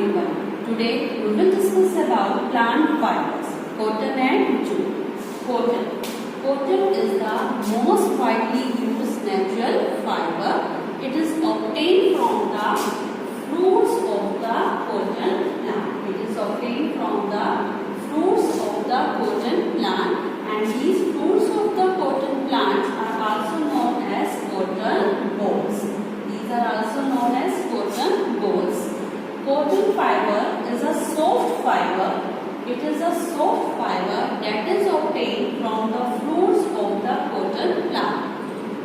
everyone. Today we will discuss about plant fibers, cotton and jute. Cotton. Cotton is the most widely used natural fiber. It is obtained from the fruits of the cotton plant. It is obtained from the fruits of the cotton plant, and these fruits of the cotton plant are also known as cotton bolls. These are also known as cotton bolls. Cotton fiber is a soft fiber. It is a soft fiber that is obtained from the fruits of the cotton plant.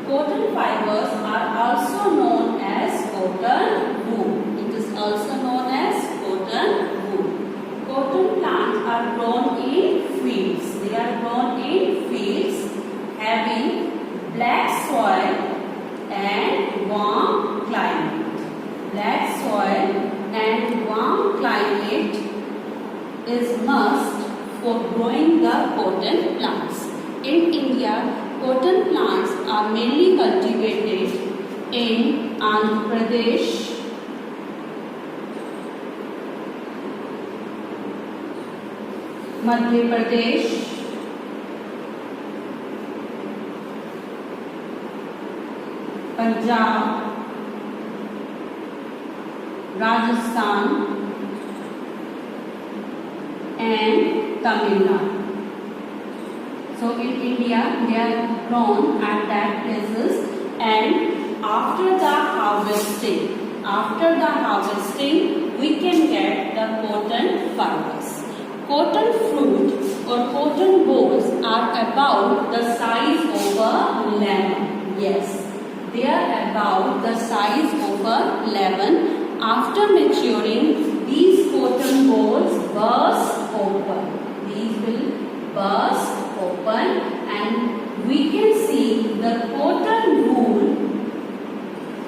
Cotton fibers are also known as cotton wool. It is also known as cotton wool. Cotton plants are grown in fields. They are grown in fields having black soil and warm climate. Black soil and warm climate is must for growing the cotton plants. In India, cotton plants are mainly cultivated in Andhra Pradesh, Madhya Pradesh, Punjab, Rajasthan and Tamil Nadu. So in India they are grown at that places, and after the harvesting we can get the cotton fibers. Cotton fruit or cotton bolls are about the size of a lemon. Yes, they are about the size of a lemon. After maturing, these cotton bolls burst open. These will burst open, and we can see the cotton wool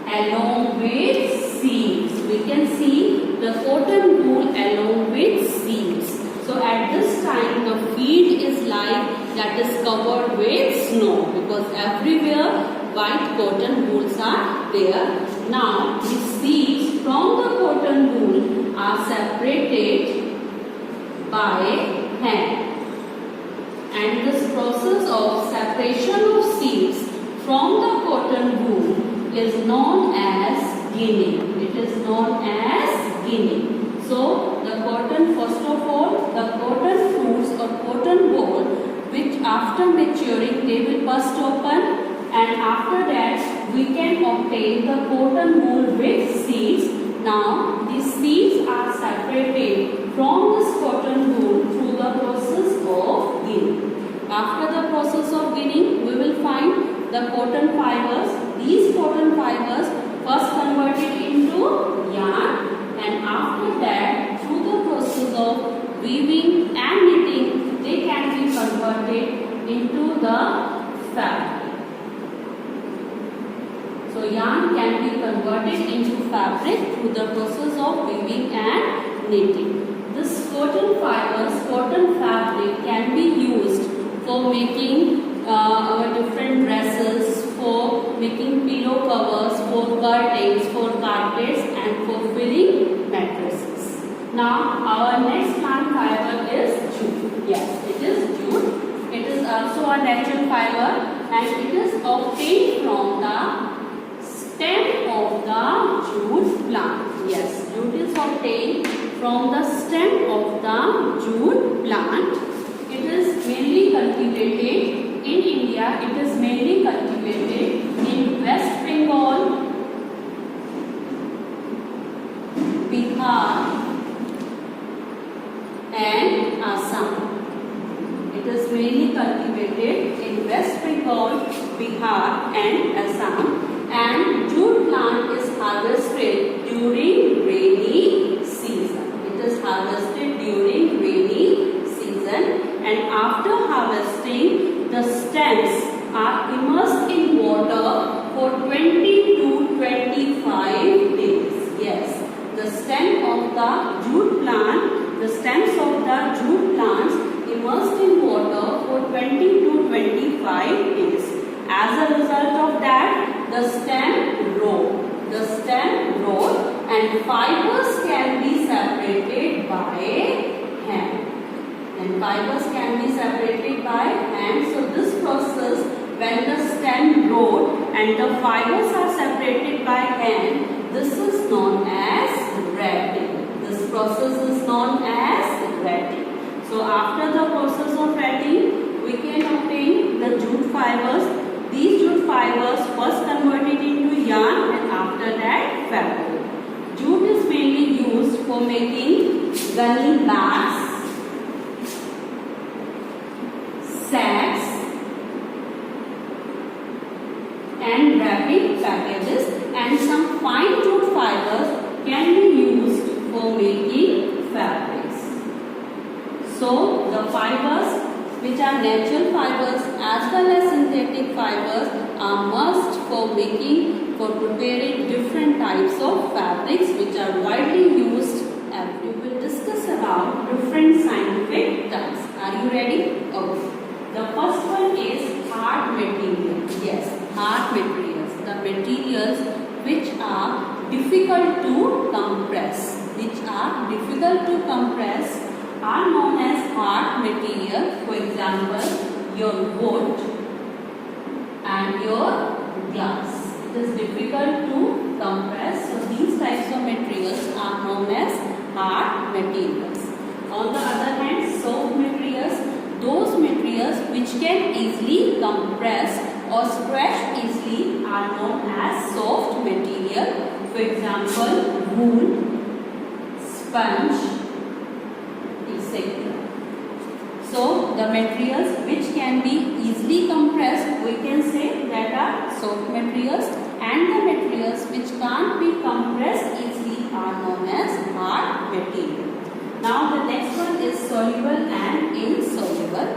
along with seeds. We can see the cotton wool along with seeds. So at this time the field is like that is covered with snow, because everywhere white cotton wools are there. Now the seeds from the cotton wool are separated by hand, and this process of separation of seeds from the cotton wool is known as ginning. It is known as ginning. So the cotton, first of all, the cotton fruits or cotton ball, which after maturing they will burst open, and after that we can obtain the cotton wool with seeds. Now these seeds are separated from this cotton wool through the process of ginning. After the process of ginning, we will find the cotton fibers. These cotton fibers first converted into yarn, and after that through the process of weaving and knitting they can be converted into the fabric. So yarn can be converted into fabric through the process of weaving and knitting. This cotton fibers, cotton fabric can be used for making our different dresses, for making pillow covers, for curtains, for carpets and for filling mattresses. Now our next plant fiber is jute. Yes, it is jute. It is also a natural fiber, and it is obtained from the stem of the jute plant. Yes, jute is obtained from the stem of the jute plant. It is mainly cultivated in India. It is mainly cultivated in West Bengal, Bihar and Assam. It is mainly cultivated in West Bengal, Bihar and Assam. And jute plant is harvested during rainy season. It is harvested during rainy season, and after harvesting the stems are immersed in water for 20 to 25 days. Yes, the stem of the jute plant, the stems of the jute plants immersed in water for 20 to 25 days. As a result of that, the stem rot. and fibers can be separated by hand. And fibers can be separated by hand. So this process, when the stem grows and the fibers are separated by hand, this is known as retting. This process is known as retting. So after the process of retting, we can obtain the jute fibers. These jute fibers first converted into yarn and after that fabric. Jute is mainly used for making gunny bags, sacks and wrapping packages, and some fine jute fibers can be used for making fabrics. So the fibers which are natural fibers as well as synthetic fibers are must for preparing different types of fabrics which are widely used. And we will discuss about different scientific terms. Are you ready? Okay. The first one is hard material. Yes, hard materials. The materials which are difficult to compress. Are known as hard material. For example, your wood and your glass. It is difficult to compress. So these types of materials are known as hard materials. On the other hand, soft materials, those materials which can easily compress or stretch easily are known as soft material. For example, wool, sponge, etc. So the materials which can be easily compressed, we can say that are soft materials, and the materials which can't be compressed easily are known as hard material. Now the next one is soluble and insoluble.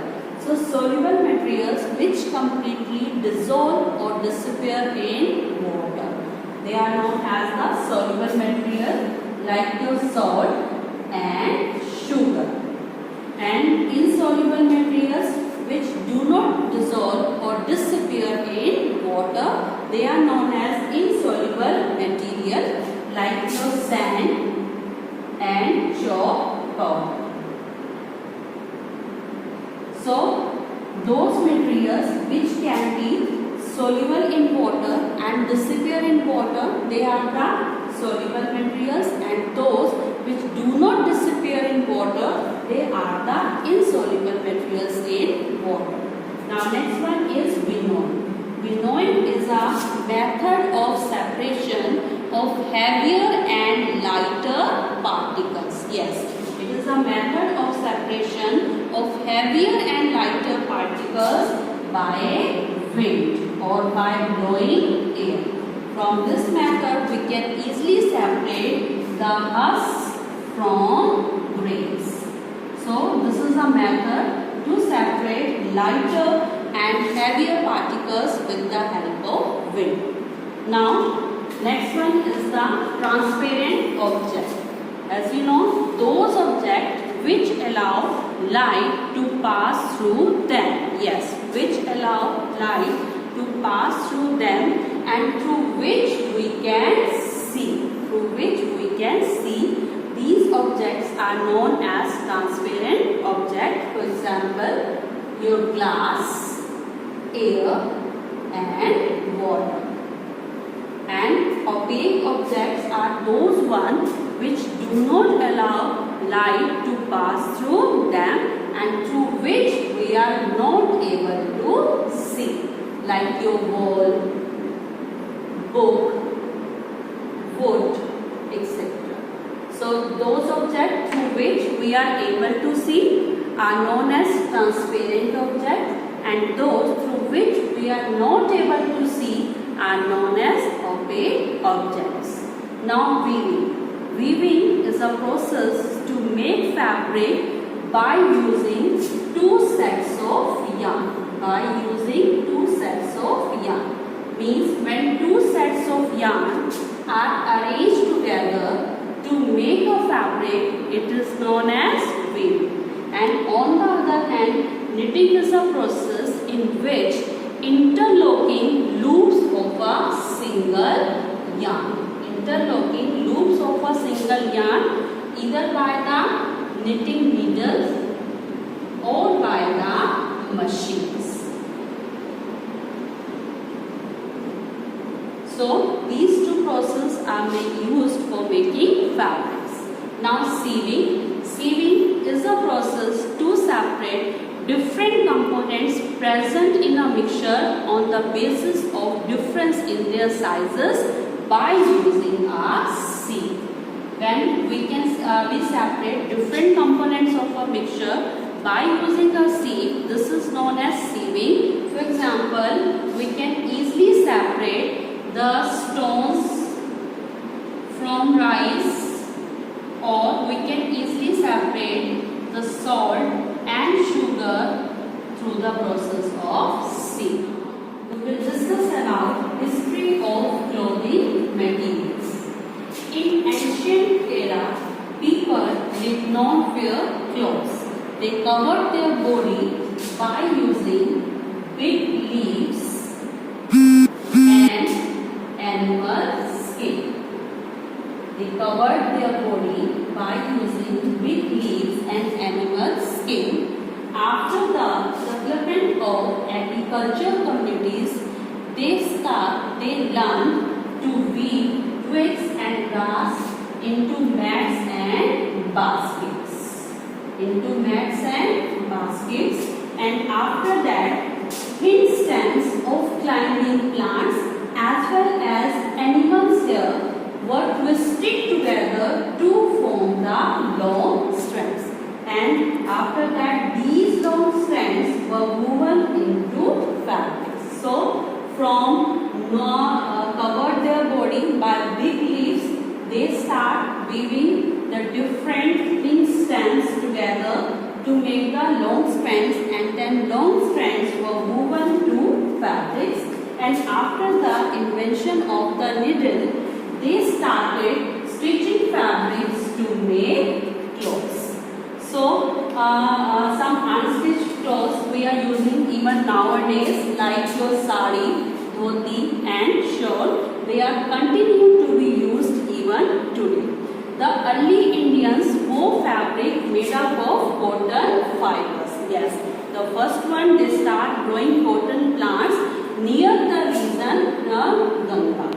So soluble materials which completely dissolve or disappear in water. They are known as the soluble material, like your salt and sugar. And insoluble materials which do not dissolve or disappear in water, they are known as insoluble material, like your sand and chalk powder. So those materials which can be soluble in water and disappear in water, they are the soluble materials, and those which do not disappear in water, they are the insoluble materials in water. Now next one is winnowing. Winnowing is a method of separation of heavier and lighter particles. Yes, it is a method of separation of heavier and lighter particles by wind or by blowing air. From this method, we can easily separate the husks from grains. So this is a method to separate lighter and heavier particles with the help of wind. Now next one is the transparent object. As you know, those objects which allow light to pass through them. Yes, which allow light to pass through them and through which we can see. These objects are known as transparent objects. For example, your glass, air and water. And opaque objects are those ones which do not allow light to pass through them and through which we are not able to see, like your wall, book, wood, etc. So those objects through which we are able to see are known as transparent objects, and those through which we are not able to see are known as opaque objects. Now weaving. Weaving is a process to make fabric by using two sets of yarn. Means when two sets of yarn are arranged together to make a fabric, it is known as weaving. And on the other hand, knitting is a process in which interlocking loops of a single yarn. Interlocking loops original yarn either by the knitting needles or by the machines. So these two processes are used for making fabrics. Now sieving. Sieving is a process to separate different components present in a mixture on the basis of difference in their sizes by using a sieve. When we can we separate different components of a mixture by using a sieve, this is known as sieving. For example, we can easily separate the stones from rice, or we can easily separate the salt and sugar through the process of sieve. We will discuss about history of clothing materials. In ancient era, people did not wear clothes. They covered their body by using big leaves and animal skin. They covered their body by using big leaves and animal skin. After the development of agricultural communities, they learned to weave twigs and grass into mats and baskets. And after that, thin stems of climbing plants as well as animals' hair were twisted together to form the long strands. And after that, these long strands were woven into fabrics. So, from covered their body by big leaves, they start weaving the different thin strands together to make the long strands, and then long strands were woven to fabrics. And after the invention of the needle, they started stitching fabrics to make clothes. So, some unstitched clothes we are using even nowadays, like your sari, dhoti and shawl. They are continuing to be used even today. The early Indians wove fabric made up of cotton fibers. Yes, the first one, they start growing cotton plants near the region Ganga.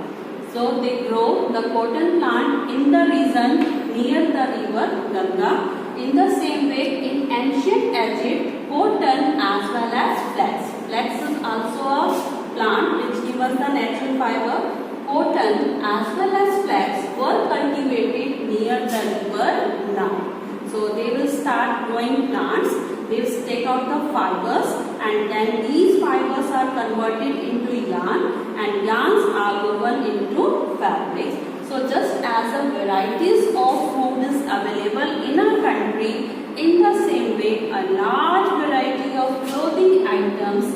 So they grow the cotton plant in the region near the river Ganga. In the same way, in ancient Egypt, cotton as well as flax. Flax is also a plant which gives us the natural fiber. Cotton as well as flax were cultivated near the river Nile. So they will start growing plants. They will take out the fibers, and then these fibers are converted into yarn, and yarns are woven into fabrics. So just as the varieties of food is available in our country, in the same way a large variety of clothing items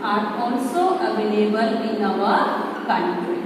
are also available in our country.